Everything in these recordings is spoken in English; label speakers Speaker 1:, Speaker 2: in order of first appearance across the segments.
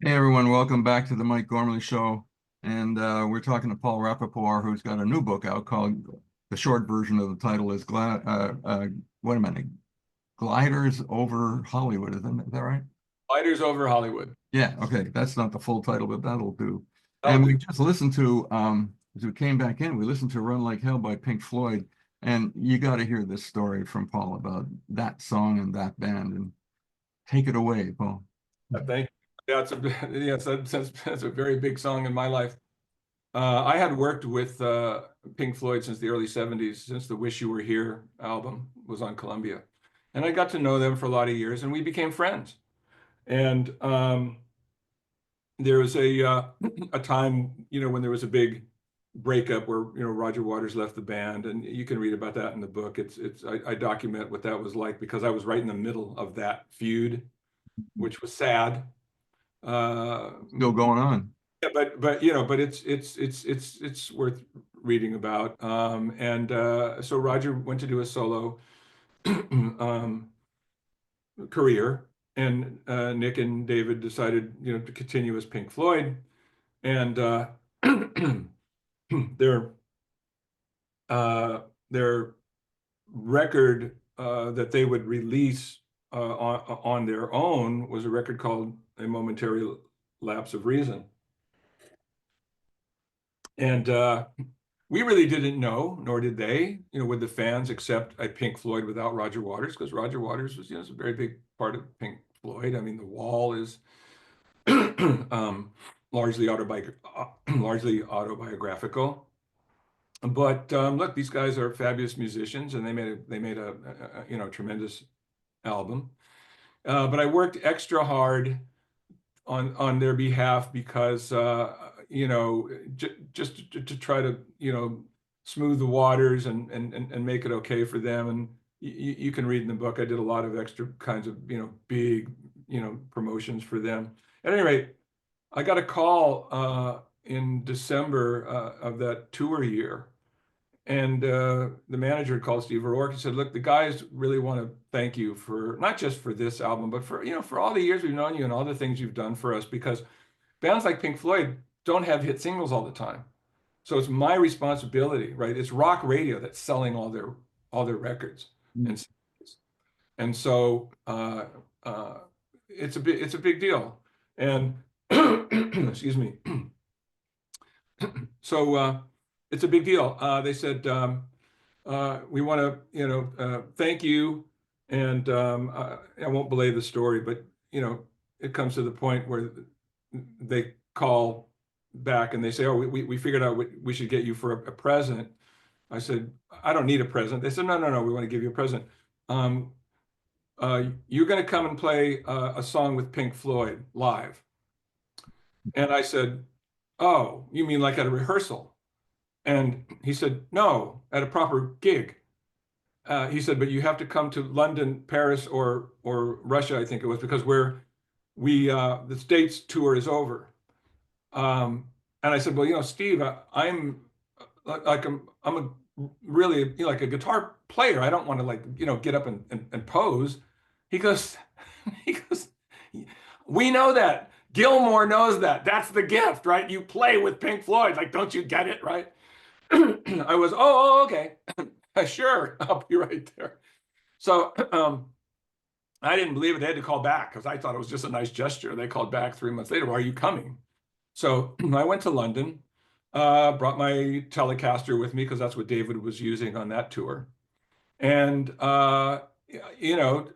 Speaker 1: Hey everyone, welcome back to the Mike Gormley Show. And we're talking to Paul Rappaport, who's got a new book out called, the short version of the title is wait a minute, Gliders Over Hollywood, is that right?
Speaker 2: Fighters over Hollywood.
Speaker 1: Yeah, okay, that's not the full title, but that'll do.
Speaker 2: That'll
Speaker 1: And we
Speaker 2: do.
Speaker 1: just listened to, as we came back in, we listened to Run Like Hell by Pink Floyd. And you got to hear this story from Paul about that song and that band. And take it away, Paul.
Speaker 2: Thank you. Yeah, yes, that's a very big song in my life. I had worked with Pink Floyd since the early 70s, since the Wish You Were Here album was on Columbia. And I got to know them for a lot of years, and we became friends. And there was a time, when there was a big breakup where, Roger Waters left the band, and you can read about that in the book. I document what that was like because I was right in the middle of that feud, which was sad.
Speaker 1: Still going on.
Speaker 2: Yeah, but it's worth reading about. And so Roger went to do a solo um, career, and Nick and David decided, to continue as Pink Floyd, and their their record that they would release on their own was a record called A Momentary Lapse of Reason. And we really didn't know, nor did they, would the fans accept a Pink Floyd without Roger Waters, because Roger Waters was, a very big part of Pink Floyd. I mean, The Wall is largely autobiographical. But look, these guys are fabulous musicians, and they made a tremendous album. But I worked extra hard on their behalf because just to try to smooth the waters and make it okay for them. And you can read in the book, I did a lot of extra kinds of big promotions for them. At any rate, I got a call in December of that tour year. And the manager called Steve O'Rourke and said, "Look, the guys really want to thank you for not just for this album, but for all the years we've known you and all the things you've done for us, because bands like Pink Floyd don't have hit singles all the time. So it's my responsibility, right? It's rock radio that's selling all their records and and so it's a big deal." And excuse me. So it's a big deal. They said, "We want to, thank you." And I won't belay the story, but it comes to the point where they call back and they say, "Oh, we figured out what we should get you for a present." I said, "I don't need a present." They said, "No, no, no, we want to give you a present. Um, you're going to come and play a song with Pink Floyd live." And I said, "Oh, you mean like at a rehearsal?" And he said, "No, at a proper gig." He said, "But you have to come to London, Paris, or Russia, I think it was, because the States tour is over." And I said, "Well, Steve, I'm like I'm a really like a guitar player. I don't want to like get up and pose." He goes, he goes, "We know that. Gilmore knows that. That's the gift, right? You play with Pink Floyd. Like, don't you get it, right?" I was, "Oh, okay, sure, I'll be right there." So I didn't believe it. They had to call back because I thought it was just a nice gesture. They called back 3 months later. "Are you coming?" So I went to London, brought my Telecaster with me because that's what David was using on that tour. And, you know,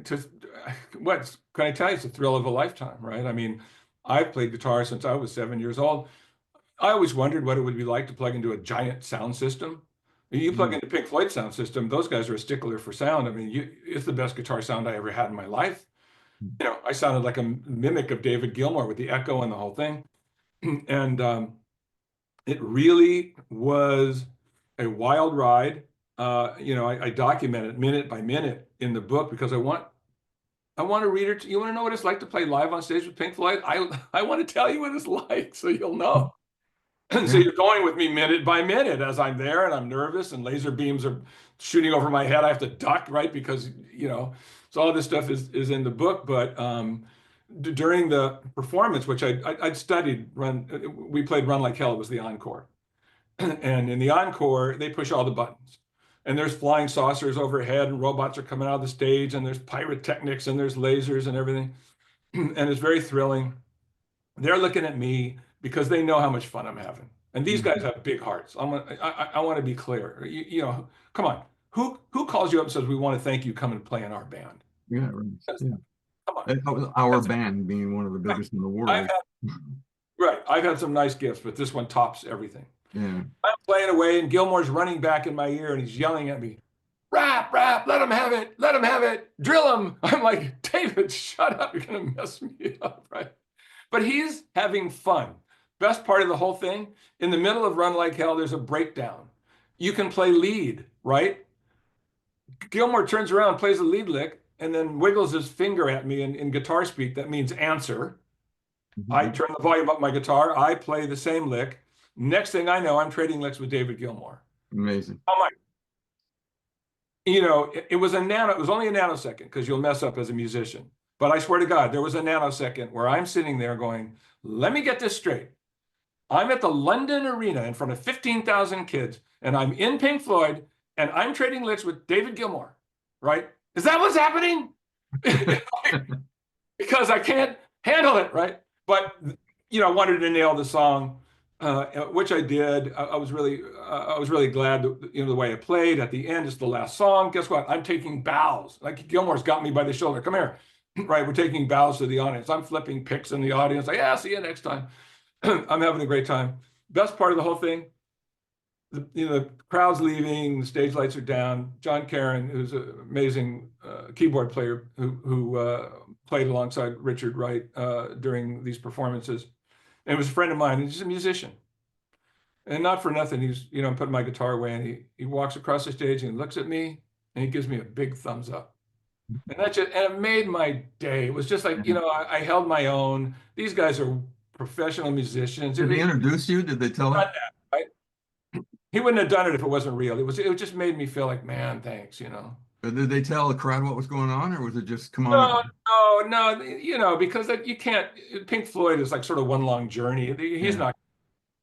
Speaker 2: to what can I tell you? It's a thrill of a lifetime, right? I mean, I've played guitar since I was 7 years old. I always wondered what it would be like to plug into a giant sound system. You plug into Pink Floyd sound system, those guys are a stickler for sound. I mean, it's the best guitar sound I ever had in my life. I sounded like a mimic of David Gilmour with the echo and the whole thing. And it really was a wild ride. I document it minute by minute in the book because I want a reader to, you want to know what it's like to play live on stage with Pink Floyd? I want to tell you what it's like so you'll know. And so
Speaker 1: Yeah.
Speaker 2: you're going with me minute by minute as I'm there and I'm nervous and laser beams are shooting over my head. I have to duck, right? Because, so all this stuff is in the book, but during the performance, which I'd studied we played Run Like Hell, was the encore. And in the encore, they push all the buttons. And there's flying saucers overhead, and robots are coming out of the stage, and there's pyrotechnics, and there's lasers and everything. And it's very thrilling. They're looking at me because they know how much fun I'm having. And these guys have big hearts. I want to be clear. You know, come on. Who calls you up and says, we want to thank you, come and play in our band?
Speaker 1: Yeah, right. Yeah.
Speaker 2: Come on.
Speaker 1: That was our band being one of the biggest in the world.
Speaker 2: I've had some nice gifts, but this one tops everything.
Speaker 1: Yeah.
Speaker 2: I'm playing away, and Gilmore's running back in my ear, and he's yelling at me, rap, let him have it, drill him. I'm like, David, shut up, you're gonna mess me up, right? But he's having fun. Best part of the whole thing, in the middle of Run Like Hell, there's a breakdown. You can play lead, right? Gilmore turns around, plays the lead lick, and then wiggles his finger at me in guitar speak. That means answer. I turn the volume up my guitar. I play the same lick. Next thing I know, I'm trading licks with David Gilmour.
Speaker 1: Amazing.
Speaker 2: Oh my! You know, it was only a nanosecond, because you'll mess up as a musician. But I swear to God, there was a nanosecond where I'm sitting there going, let me get this straight. I'm at the London Arena in front of 15,000 kids, and I'm in Pink Floyd, and I'm trading licks with David Gilmour, right? Is that what's happening? Because I can't handle it, right? But, you know, I wanted to nail the song, which I did. I was really glad that, you know, the way I played. At the end, it's the last song. Guess what? I'm taking bows. Like, Gilmour's got me by the shoulder. Come here. Right, we're taking bows to the audience. I'm flipping picks in the audience. Like, yeah, see you next time. I'm having a great time. Best part of the whole thing, the crowd's leaving, the stage lights are down. John Caron, who's an amazing keyboard player who played alongside Richard Wright during these performances, and was a friend of mine. He's a musician, and not for nothing, he's, you know, I'm putting my guitar away, and he walks across the stage and he looks at me, and he gives me a big thumbs up. And it made my day. It was just like, you know, I held my own. These guys are professional musicians.
Speaker 1: Did they introduce you? Did they tell him?
Speaker 2: He wouldn't have done it if it wasn't real. It just made me feel like, man, thanks, you know.
Speaker 1: But did they tell the crowd what was going on, or was it just come on?
Speaker 2: No, you know, because you can't. Pink Floyd is like sort of one long journey. He's not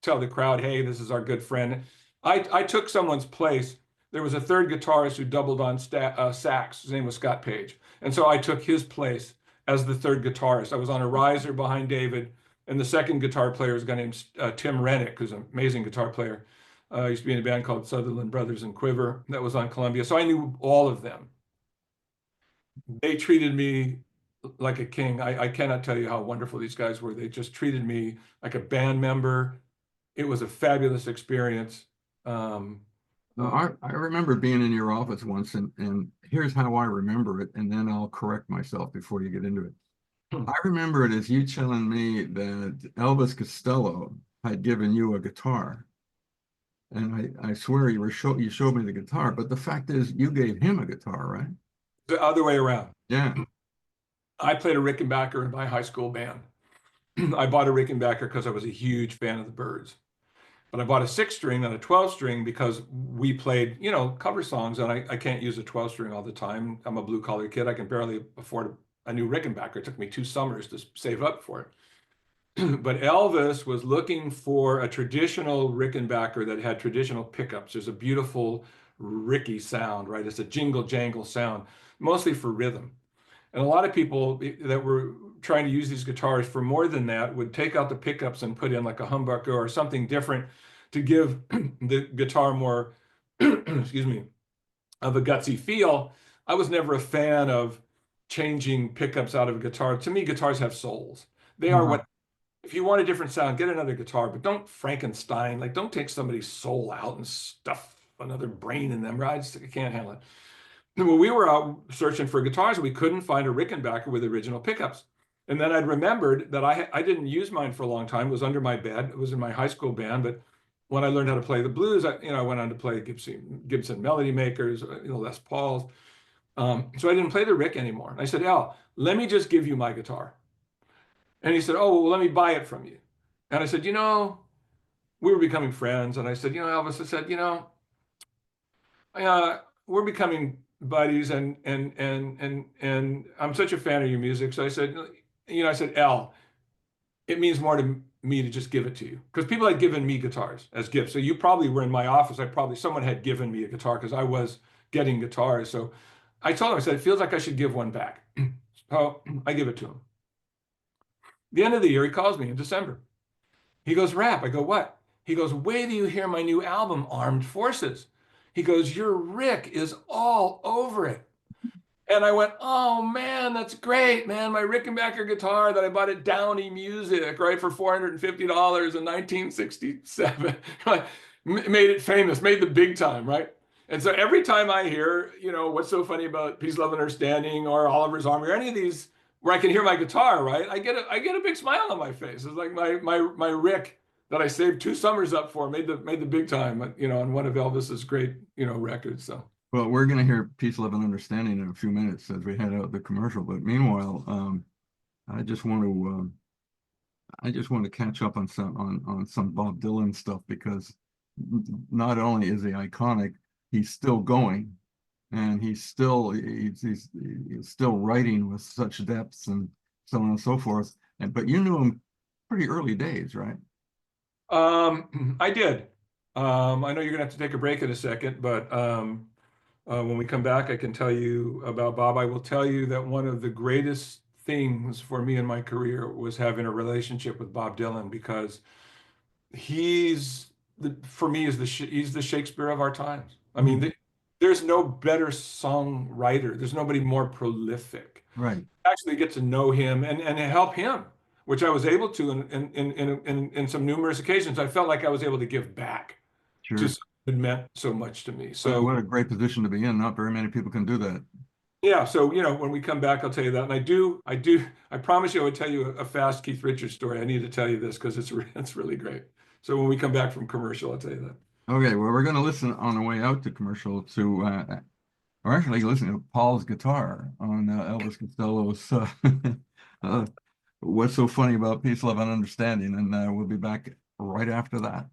Speaker 2: tell the crowd, hey, this is our good friend. I took someone's place. There was a third guitarist who doubled on sax. His name was Scott Page. And so I took his place as the third guitarist. I was on a riser behind David, and the second guitar player is a guy named Tim Rennick, who's an amazing guitar player. Used to be in a band called Sutherland Brothers and Quiver that was on Columbia. So I knew all of them. They treated me like a king. I cannot tell you how wonderful these guys were. They just treated me like a band member. It was a fabulous experience.
Speaker 1: I remember being in your office once, and here's how I remember it, and then I'll correct myself before you get into it. I remember it as you telling me that Elvis Costello had given you a guitar. And I swear you showed me the guitar, but the fact is you gave him a guitar, right?
Speaker 2: The other way around.
Speaker 1: Yeah.
Speaker 2: I played a Rickenbacker in my high school band. I bought a Rickenbacker because I was a huge fan of the Byrds. But I bought a 6-string and a 12-string because we played, you know, cover songs, and I can't use a 12-string all the time. I'm a blue-collar kid. I can barely afford a new Rickenbacker. It took me 2 summers to save up for it. But Elvis was looking for a traditional Rickenbacker that had traditional pickups. There's a beautiful Ricky sound, right? It's a jingle jangle sound, mostly for rhythm. And a lot of people that were trying to use these guitars for more than that would take out the pickups and put in like a humbucker or something different to give the guitar more, excuse me, of a gutsy feel. I was never a fan of changing pickups out of a guitar. To me, guitars have souls. They are what, if you want a different sound, get another guitar, but don't Frankenstein, like don't take somebody's soul out and stuff another brain in them, right? I can't handle it. When we were out searching for guitars, we couldn't find a Rickenbacker with original pickups. And then I'd remembered that I didn't use mine for a long time. It was under my bed. It was in my high school band. But when I learned how to play the blues, I went on to play Gibson Melody Makers, Les Pauls. So I didn't play the Rick anymore. And I said, Al, let me just give you my guitar. And he said, oh, well, let me buy it from you. And I said, we were becoming friends. And I said, Elvis, I said, we're becoming buddies, and I'm such a fan of your music. So I said, I said, L, it means more to me to just give it to you. Because people had given me guitars as gifts. So you probably were in my office. Someone had given me a guitar because I was getting guitars. So I told him, I said, it feels like I should give one back. So I give it to him. The end of the year, he calls me in December. He goes, Rap. I go, what? He goes, wait till you hear my new album, Armed Forces. He goes, your Rick is all over it. And I went, oh man, that's great, man. My Rickenbacker guitar that I bought at Downey Music, right, for $450 in 1967, made it famous, made the big time, right? And so every time I hear, what's so funny about Peace, Love, and Understanding or Oliver's Army or any of these where I can hear my guitar, right? I get a big smile on my face. It's like my Rick that I saved 2 summers up for made the big time, on one of Elvis's great, records. So.
Speaker 1: Well, we're going to hear Peace, Love, and Understanding in a few minutes as we head out the commercial. But meanwhile, I just want to catch up on some Bob Dylan stuff, because not only is he iconic, he's still going, and he's still writing with such depths and so on and so forth. But you knew him pretty early days, right?
Speaker 2: I did. I know you're gonna have to take a break in a second, but when we come back, I can tell you about Bob. I will tell you that one of the greatest things for me in my career was having a relationship with Bob Dylan, because for me, he's the Shakespeare of our times. I mean, there's no better songwriter. There's nobody more prolific.
Speaker 1: Right.
Speaker 2: Actually get to know him and help him, which I was able to in some numerous occasions. I felt like I was able to give back
Speaker 1: Sure.
Speaker 2: to something that meant so much to me. So
Speaker 1: what a great position to be in. Not very many people can do that.
Speaker 2: yeah. So, when we come back, I'll tell you that. And I promise you I would tell you a fast Keith Richards story. I need to tell you this because it's really great. So when we come back from commercial, I'll tell you that.
Speaker 1: Okay, well, we're going to listen on the way out to commercial to, or actually listen to Paul's guitar on Elvis Costello's What's So Funny About Peace, Love, and Understanding, and we'll be back right after that.